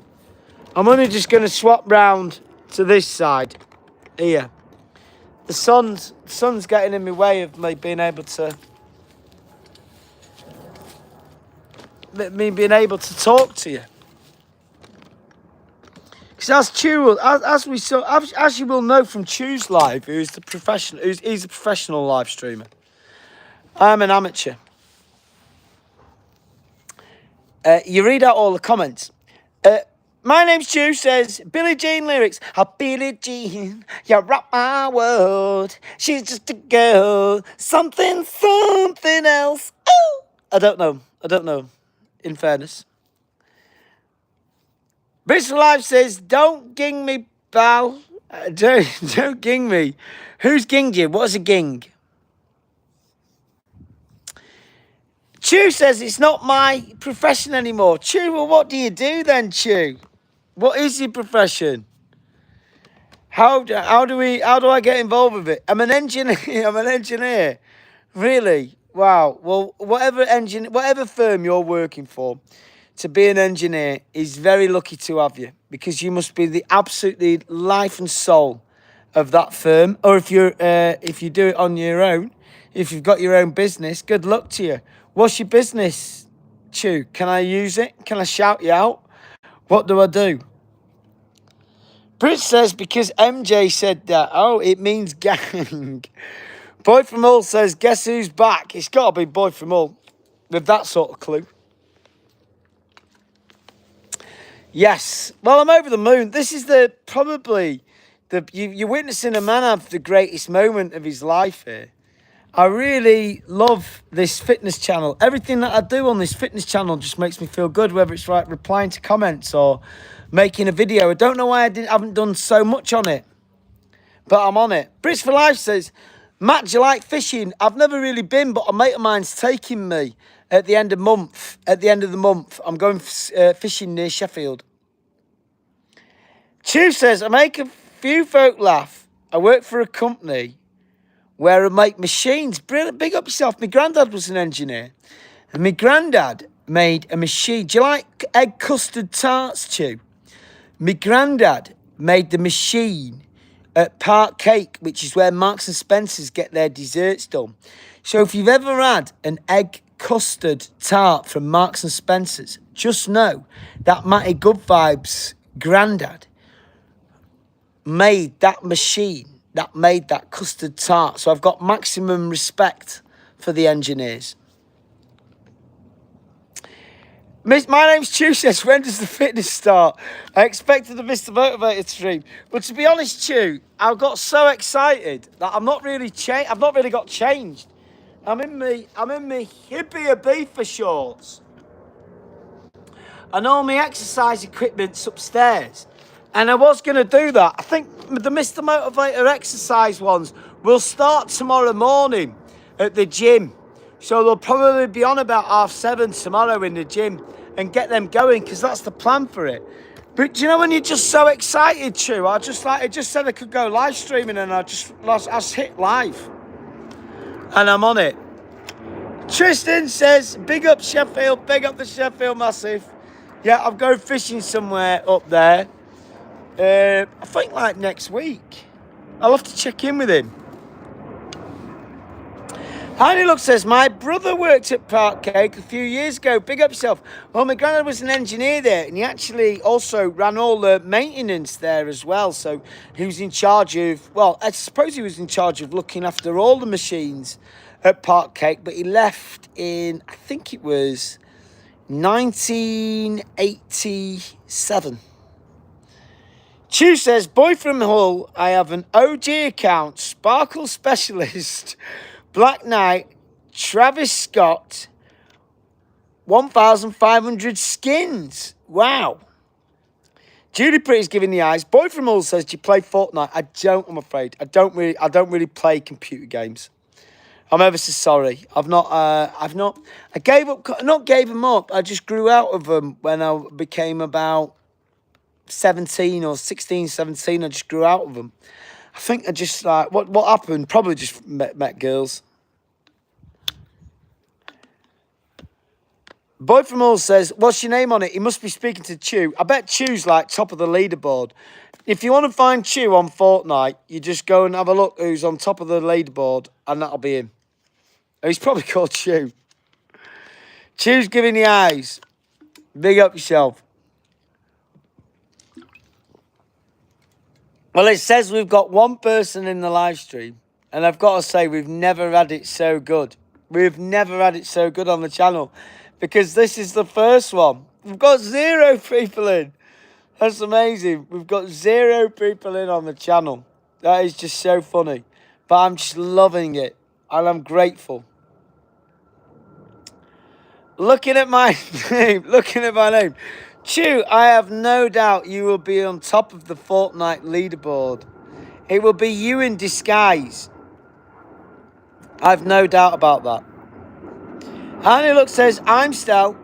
I'm only just going to swap round to this side. Here. The sun's getting in my way of me being able to... me being able to talk to you. Because as Chew, as you will know from Chew's live, he's a professional live streamer. I'm an amateur. You read out all the comments. My name's Chew says, Billie Jean lyrics. Oh, Billie Jean, you rock my world. She's just a girl. Something else. Oh! I don't know. In fairness. Bristol Live says, don't ging me, pal. Don't ging me. Who's ginged you? What's a ging? Chew says it's not my profession anymore. Chew, well, what do you do then, Chew? What is your profession? How do I get involved with it? I'm an engineer. Really? Wow. Well, whatever firm you're working for, to be an engineer is very lucky to have you because you must be the absolutely life and soul of that firm. Or if you do it on your own, if you've got your own business, good luck to you. What's your business, Chew? Can I use it? Can I shout you out? What do I do? Brit says because MJ said that. Oh, it means gang. Boy from Hull says, guess who's back? It's got to be Boy from Hull with that sort of clue. Yes. Well, I'm over the moon. This is you're witnessing a man have the greatest moment of his life here. I really love this fitness channel. Everything that I do on this fitness channel just makes me feel good, whether it's like replying to comments or making a video. I don't know why I haven't done so much on it, but I'm on it. Brits for Life says, Matt, do you like fishing? I've never really been, but a mate of mine's taking me at the end of the month. I'm going fishing near Sheffield. Chew says, I make a few folk laugh. I work for a company where I make machines. Brilliant. Big up yourself. My granddad was an engineer. And my granddad made a machine. Do you like egg custard tarts, Chew? My granddad made the machine at Park Cake, which is where Marks and Spencer's get their desserts done. So if you've ever had an egg custard tart from Marks and Spencer's, just know that Matty Good Vibes granddad made that machine that made that custard tart. So I've got maximum respect for the engineers. My name's Chew says, when does the fitness start? I expected the Mr. Motivated stream. But to be honest, Chew, I got so excited that I've not really got changed. I'm in me hippie Ibiza shorts. And all my exercise equipment's upstairs. And I was going to do that. I think the Mr. Motivator exercise ones will start tomorrow morning at the gym. So they'll probably be on about 7:30 tomorrow in the gym and get them going, because that's the plan for it. But do you know when you're just so excited, Chew? I just said I could go live streaming, and I just hit live. And I'm on it. Tristan says, big up Sheffield, big up the Sheffield Massive. Yeah, I'm going fishing somewhere up there. I think like next week. I'll have to check in with him. Heiny Look says, my brother worked at Park Cake a few years ago. Big up yourself. Well, my granddad was an engineer there, and he actually also ran all the maintenance there as well. So he was in charge of, well, I suppose he was in charge of looking after all the machines at Park Cake, but he left in, I think it was 1987. Chew says, boy from Hull, I have an OG account, Sparkle Specialist, Black Knight, Travis Scott, 1,500 skins. Wow. Judy Pretty's giving the eyes. Boy from Hull says, do you play Fortnite? I don't, I'm afraid. I don't really play computer games. I'm ever so sorry. I gave them up. I just grew out of them when I became about 17 or 16, 17. I just grew out of them. I think I just what happened? Probably just met girls. Boy from Hull says, what's your name on it? He must be speaking to Chew. I bet Chew's like top of the leaderboard. If you want to find Chew on Fortnite, you just go and have a look who's on top of the leaderboard, and that'll be him. He's probably called Chew. Chew's giving the eyes. Big up yourself. Well, it says we've got one person in the live stream, and I've got to say we've never had it so good. We've never had it so good on the channel, because this is the first one. We've got 0 people in. That's amazing. We've got 0 people in on the channel. That is just so funny. But I'm just loving it, and I'm grateful. Looking at my name. Chew, I have no doubt you will be on top of the Fortnite leaderboard. It will be you in disguise. I've no doubt about that. Honey Look says, I'm stout.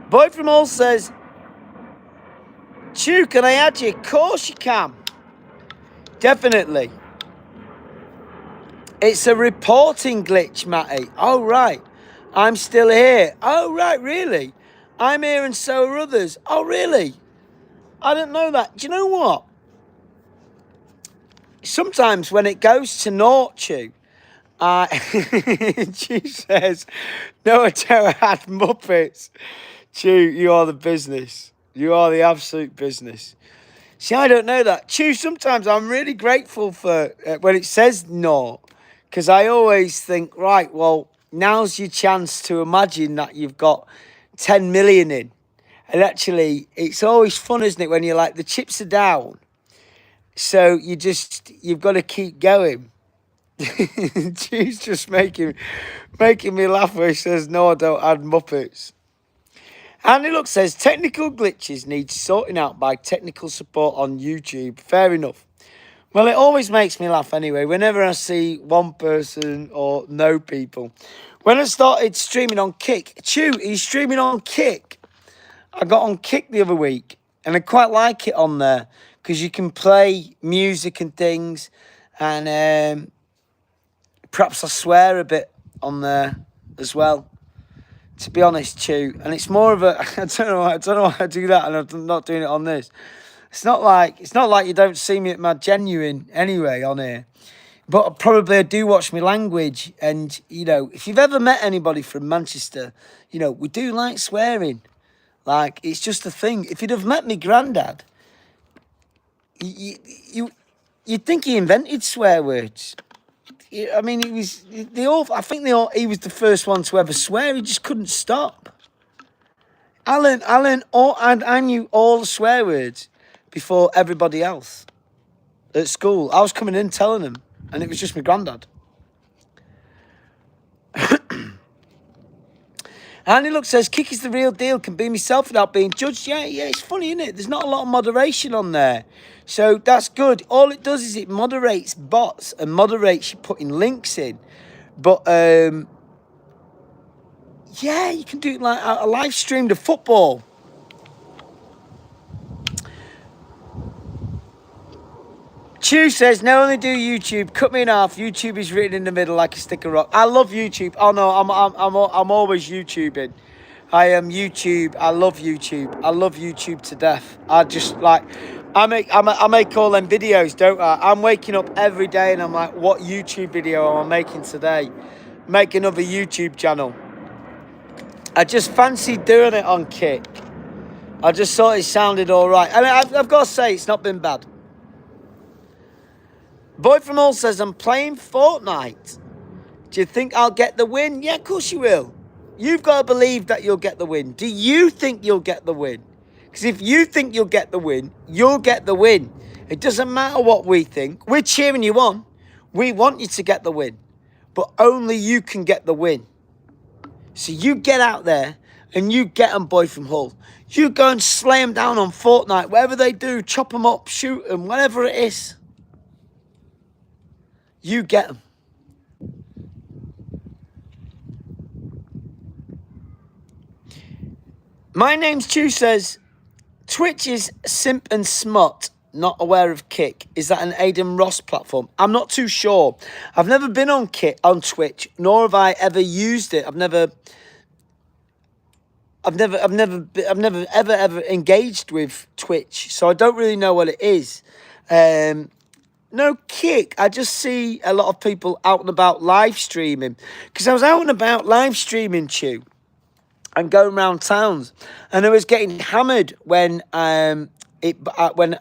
Boy from Hull says, Chew, can I add you? Of course you can. Definitely. It's a reporting glitch, Matty. Oh, right. I'm still here. Oh, right, really? I'm here and so are others. Oh, really? I didn't know that. Do you know what? Sometimes when it goes to naught, Chew, she says, no, I don't add Muppets. Chew, you are the business. You are the absolute business. See, I don't know that. Chew, sometimes I'm really grateful for when it says no, because I always think, right, well, now's your chance to imagine that you've got 10 million in. And actually, it's always fun, isn't it, when you're like, the chips are down. So you've got to keep going. Chew's just making me laugh where he says, no, I don't add Muppets. Andy Look says, technical glitches need sorting out by technical support on YouTube. Fair enough. Well, it always makes me laugh anyway, whenever I see one person or no people. When I started streaming on Kick, Chew, he's streaming on Kick. I got on Kick the other week, and I quite like it on there, because you can play music and things, and perhaps I swear a bit on there as well. To be honest, Chew, and it's more of a I don't know why I do that, and I'm not doing it on this. It's not like you don't see me at my genuine anyway on here, but probably I do watch my language, and if you've ever met anybody from Manchester, we do like swearing, like it's just a thing. If you'd have met me granddad, you'd think he invented swear words. I mean, he was he was the first one to ever swear. He just couldn't stop. I knew all the swear words before everybody else at school. I was coming in telling them, and it was just my granddad. Andy Look says, Kick is the real deal, can be myself without being judged. Yeah, it's funny, isn't it? There's not a lot of moderation on there. So that's good. All it does is it moderates bots and moderates you putting links in. But, yeah, you can do it like a live stream to football. Chew says, no, only do YouTube. Cut me in half. YouTube is written in the middle like a stick of rock. I love YouTube. Oh no, I'm always YouTubing. I am YouTube. I love YouTube. I love YouTube to death. I just like, I make all them videos, don't I? I'm waking up every day and I'm like, what YouTube video am I making today? Make another YouTube channel. I just fancied doing it on Kick. I just thought it sounded all right. And I've got to say, it's not been bad. Boy from Hull says, I'm playing Fortnite. Do you think I'll get the win? Yeah, of course you will. You've got to believe that you'll get the win. Do you think you'll get the win? Because if you think you'll get the win, you'll get the win. It doesn't matter what we think. We're cheering you on. We want you to get the win. But only you can get the win. So you get out there and you get them, Boy from Hull. You go and slay them down on Fortnite. Whatever they do, chop them up, shoot them, whatever it is. You get them. My name's Chew says, Twitch is simp and smut, not aware of Kick. Is that an Aidan Ross platform? I'm not too sure. I've never been on Twitch, nor have I ever used it. I've never ever engaged with Twitch, so I don't really know what it is. No Kick. I just see a lot of people out and about live streaming. Because I was out and about live streaming, Chew, and going around towns, and I was getting hammered when when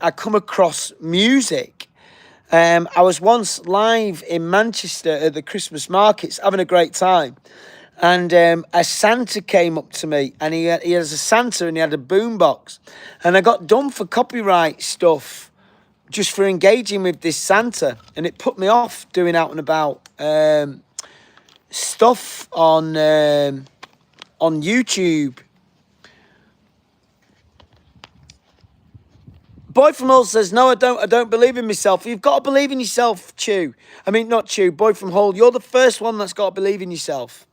I come across music. I was once live in Manchester at the Christmas markets, having a great time, and a Santa came up to me, and he has a Santa and he had a boombox, and I got done for copyright stuff just for engaging with this Santa, and it put me off doing out and about stuff on YouTube. Boy from Hull says, no, I don't believe in myself. You've got to believe in yourself, Chew. I mean, not Chew, Boy from Hull. You're the first one that's got to believe in yourself.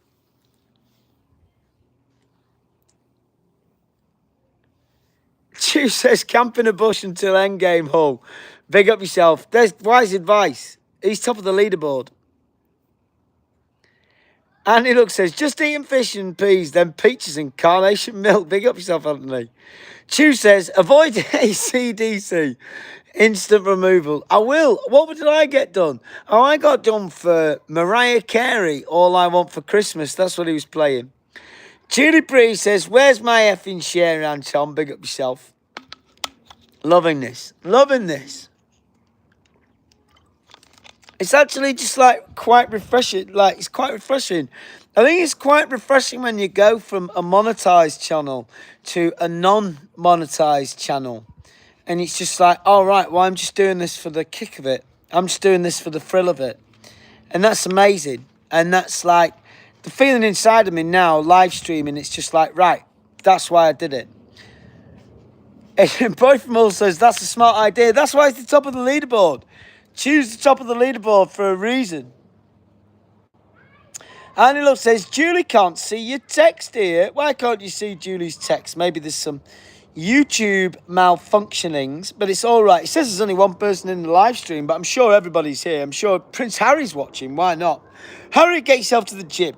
Chew says, camp in a bush until endgame, Hull. Big up yourself. There's wise advice. He's top of the leaderboard. Andy Look says, just eating fish and peas, then peaches and carnation milk. Big up yourself, Anthony. Chew says, avoid ACDC. Instant removal. I will. What did I get done? Oh, I got done for Mariah Carey, All I Want for Christmas. That's what he was playing. Julie Bree says, where's my effing share, Anton? Big up yourself. Loving this. Loving this. It's actually just like quite refreshing. Like, it's quite refreshing. I think it's quite refreshing when you go from a monetized channel to a non-monetized channel. And it's just like, all right, well, I'm just doing this for the kick of it. I'm just doing this for the thrill of it. And that's amazing. And that's like the feeling inside of me now, live streaming. It's just like, right, that's why I did it. And Boy from Hull says, that's a smart idea. That's why it's the top of the leaderboard. Choose the top of the leaderboard for a reason. Annie Love says, Julie can't see your text here. Why can't you see Julie's text? Maybe there's some YouTube malfunctionings, but it's all right. It says there's only one person in the live stream, but I'm sure everybody's here. I'm sure Prince Harry's watching. Why not? Harry, get yourself to the gym.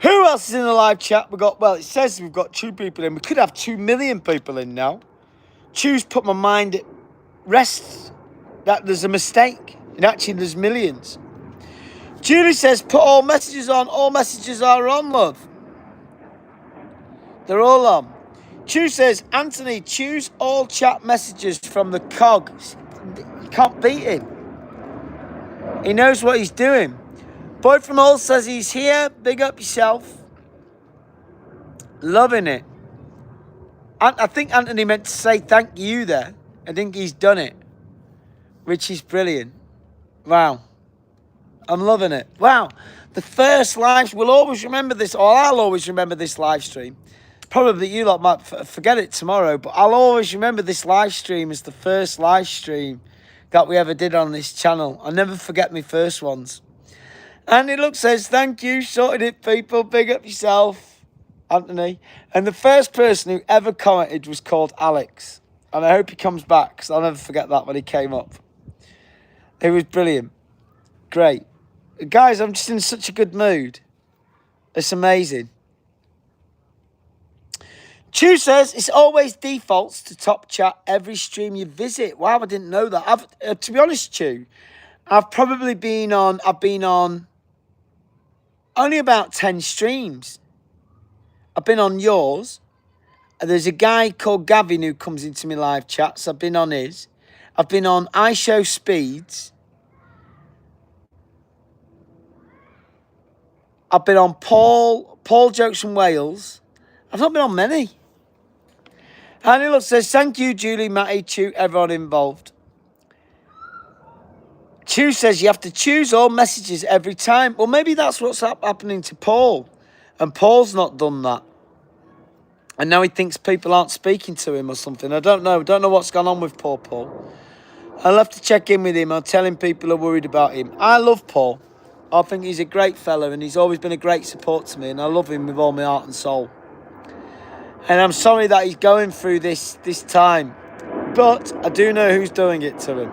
Who else is in the live chat? Well, it says we've got 2 people in. We could have 2 million people in now. Choose put my mind at rest that there's a mistake. And actually, there's millions. Julie says, put all messages on. All messages are on, love. They're all on. Chu says, Anthony, choose all chat messages from the cog. You can't beat him. He knows what he's doing. Boy from Hull says he's here. Big up yourself. Loving it. I think Anthony meant to say thank you there. I think he's done it. Which is brilliant. Wow. I'm loving it. Wow. The first live, we'll always remember this, or I'll always remember this live stream. Probably you lot might forget it tomorrow, but I'll always remember this live stream as the first live stream that we ever did on this channel. I'll never forget my first ones. And it says, thank you, sorted it, people. Big up yourself, Anthony. And the first person who ever commented was called Alex. And I hope he comes back, because I'll never forget that when he came up. It was brilliant. Great. Guys, I'm just in such a good mood. It's amazing. Chu says, it's always defaults to top chat every stream you visit. Wow, I didn't know that. To be honest, Chu, I've been on only about 10 streams. I've been on yours. There's a guy called Gavin who comes into my live chats. I've been on his. I've been on I Show Speeds. I've been on Paul Jokes from Wales. I've not been on many. And says, thank you, Julie, Matty, Chu, everyone involved. Chu says you have to choose all messages every time. Well, maybe that's what's happening to Paul. And Paul's not done that. And now he thinks people aren't speaking to him or something. I don't know. Don't know what's gone on with poor Paul. I'll have to check in with him. I'm telling people are worried about him. I love Paul. I think he's a great fella and he's always been a great support to me. And I love him with all my heart and soul. And I'm sorry that he's going through this time. But I do know who's doing it to him.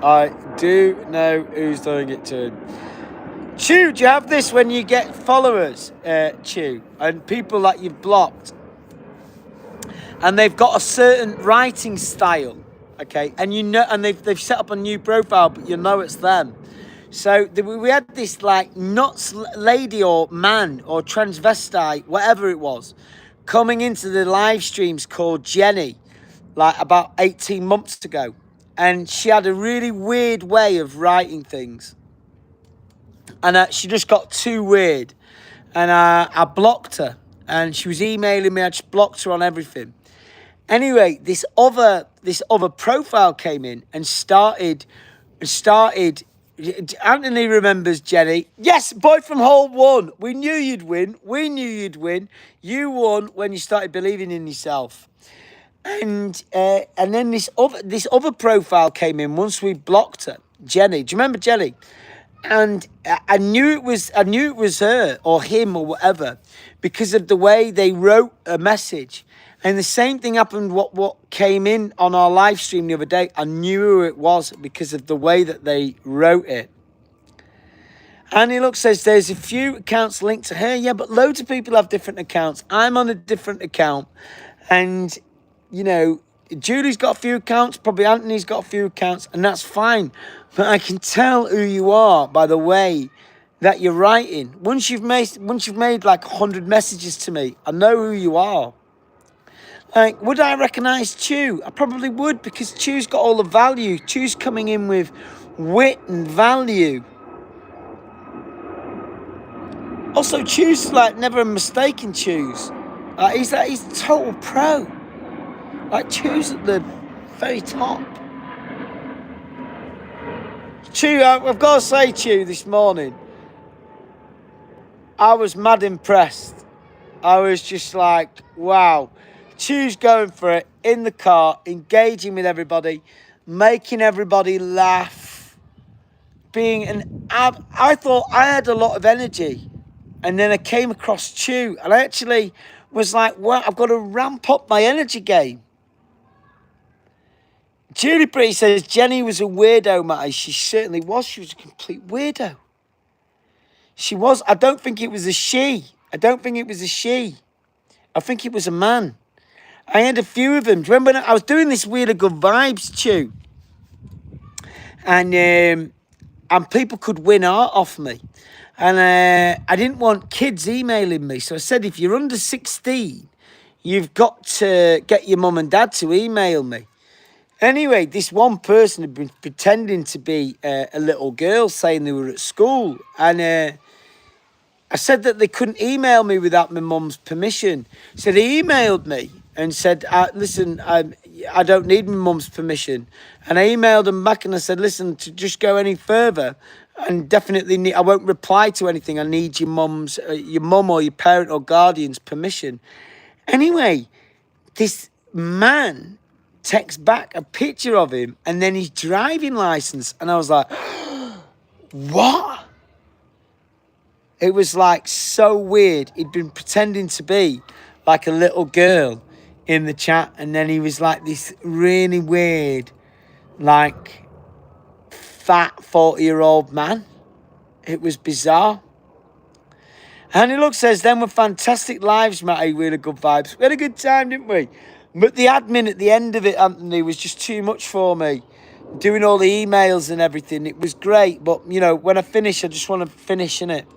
I do know who's doing it to him. Chu, do you have this when you get followers, Chu? And people that you've blocked. And they've got a certain writing style. Okay? And you know, and they've set up a new profile, but you know it's them. So we had this like nuts lady or man or transvestite, whatever it was, coming into the live streams called Jenny, like about 18 months ago. And she had a really weird way of writing things. And she just got too weird. And I blocked her. And she was emailing me. I just blocked her on everything. Anyway, this other profile came in and started. Anthony remembers Jenny. Yes, Boy from Hull won. We knew you'd win. You won when you started believing in yourself. And then this other profile came in once we blocked her, Jenny. Do you remember Jenny? And I knew it was her or him or whatever because of the way they wrote a message. And the same thing happened. What came in on our live stream the other day, I knew who it was because of the way that they wrote it. And he says there's a few accounts linked to her. Yeah, but loads of people have different accounts. I'm on a different account, and you know, Julie's got a few accounts, probably Anthony's got a few accounts, and that's fine. But I can tell who you are by the way that you're writing. Once you've made like 100 messages to me, I know who you are. Like, would I recognise Chew? I probably would, because Chew's got all the value. Chew's coming in with wit and value. Also, Chew's like never a mistake in Chew's. He's total pro. Like, Chew's at the very top. Chew, I've got to say, Chew, this morning, I was mad impressed. I was just like, wow. Chew's going for it in the car, engaging with everybody, making everybody laugh. I thought I had a lot of energy. And then I came across Chew, and I actually was like, well, I've got to ramp up my energy game. Julie Bree says Jenny was a weirdo, Matty. She certainly was. She was a complete weirdo. She was. I don't think it was a she. I think it was a man. I had a few of them. Do you remember when I was doing this Weird of Good Vibes, Chew? And people could win art off me. And I didn't want kids emailing me. So I said, if you're under 16, you've got to get your mum and dad to email me. Anyway, this one person had been pretending to be a little girl, saying they were at school. And I said that they couldn't email me without my mum's permission. So they emailed me and said, listen, I don't need my mum's permission. And I emailed them back and I said, listen, to just go any further, and definitely I won't reply to anything. I need your mum or your parent or guardian's permission. Anyway, this man texts back a picture of him and then his driving license. And I was like, what? It was like so weird. He'd been pretending to be like a little girl in the chat. And then he was like this really weird, like fat 40-year-old man. It was bizarre. And it looks says, then were fantastic lives, Matty. We had a good vibes. We had a good time, didn't we? But the admin at the end of it, Anthony, was just too much for me. Doing all the emails and everything. It was great. But, you know, when I finish, I just want to finish in it.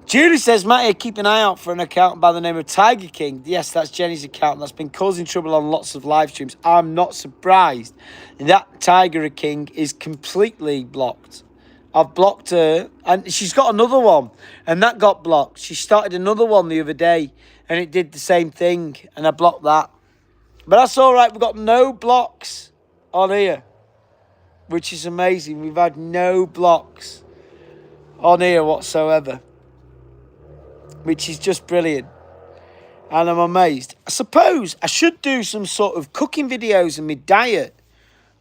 Julie says, Matty, keep an eye out for an account by the name of Tiger King. Yes, that's Jenny's account. That's been causing trouble on lots of live streams. I'm not surprised. That Tiger King is completely blocked. I've blocked her, and she's got another one, and that got blocked. She started another one the other day, and it did the same thing, and I blocked that. But that's all right. We've got no blocks on here, which is amazing. We've had no blocks on here whatsoever, which is just brilliant. And I'm amazed. I suppose I should do some sort of cooking videos and my diet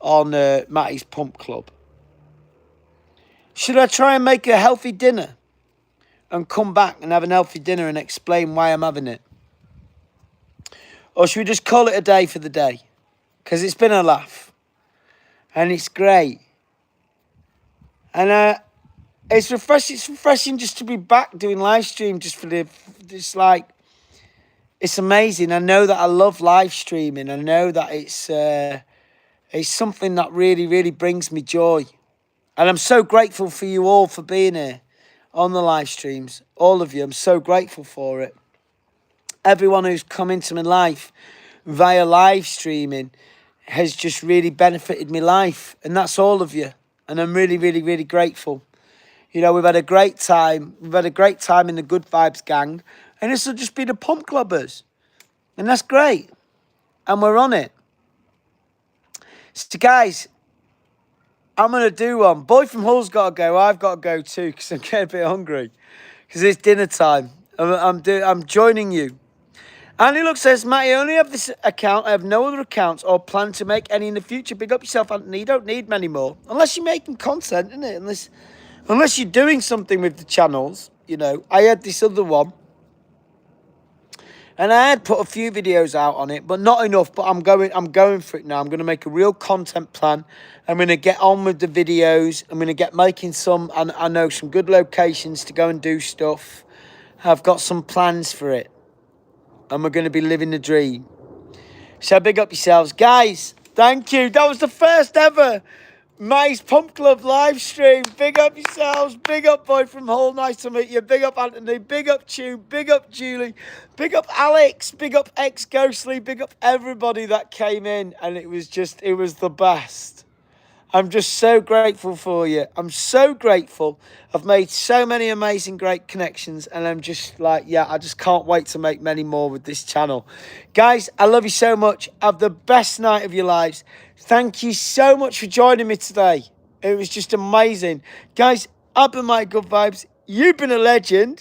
on Matties Pump Club. Should I try and make a healthy dinner and come back and have an healthy dinner and explain why I'm having it? Or should we just call it a day for the day? Because it's been a laugh. And it's great. And it's refreshing just to be back doing live stream just for it's like, it's amazing. I know that I love live streaming. I know that it's something that really, really brings me joy. And I'm so grateful for you all for being here on the live streams. All of you, I'm so grateful for it. Everyone who's come into my life via live streaming has just really benefited my life. And that's all of you. And I'm really, really, really grateful. You know, we've had a great time. We've had a great time in the Good Vibes gang. And this will just be the Pump Clubbers. And that's great. And we're on it. So, guys, I'm going to do one. Boy from Hull's got to go. I've got to go too because I'm getting a bit hungry. Because it's dinner time. I'm joining you. Andy Look says, Matty, I only have this account. I have no other accounts or plan to make any in the future. Big up yourself, Anthony. You don't need many more. Unless you're making content, isn't it? Unless you're doing something with the channels. You know, I had this other one. And I had put a few videos out on it, but not enough. But I'm going for it now. I'm going to make a real content plan. I'm going to get on with the videos. I'm going to get making some, and I know some good locations to go and do stuff. I've got some plans for it. And we're going to be living the dream. So big up yourselves. Guys, thank you. That was the first ever Matties Pump Club live stream. Big up yourselves. Big up Boy from Hull. Nice to meet you. Big up Anthony. Big up Tube. Big up Julie. Big up Alex. Big up Ex Ghostly. Big up everybody that came in. And it was the best. I'm just so grateful for you. I'm so grateful. I've made so many amazing, great connections. And I'm just like, yeah, I just can't wait to make many more with this channel. Guys, I love you so much. Have the best night of your lives. Thank you so much for joining me today. It was just amazing. Guys, I've been my good vibes. You've been a legend.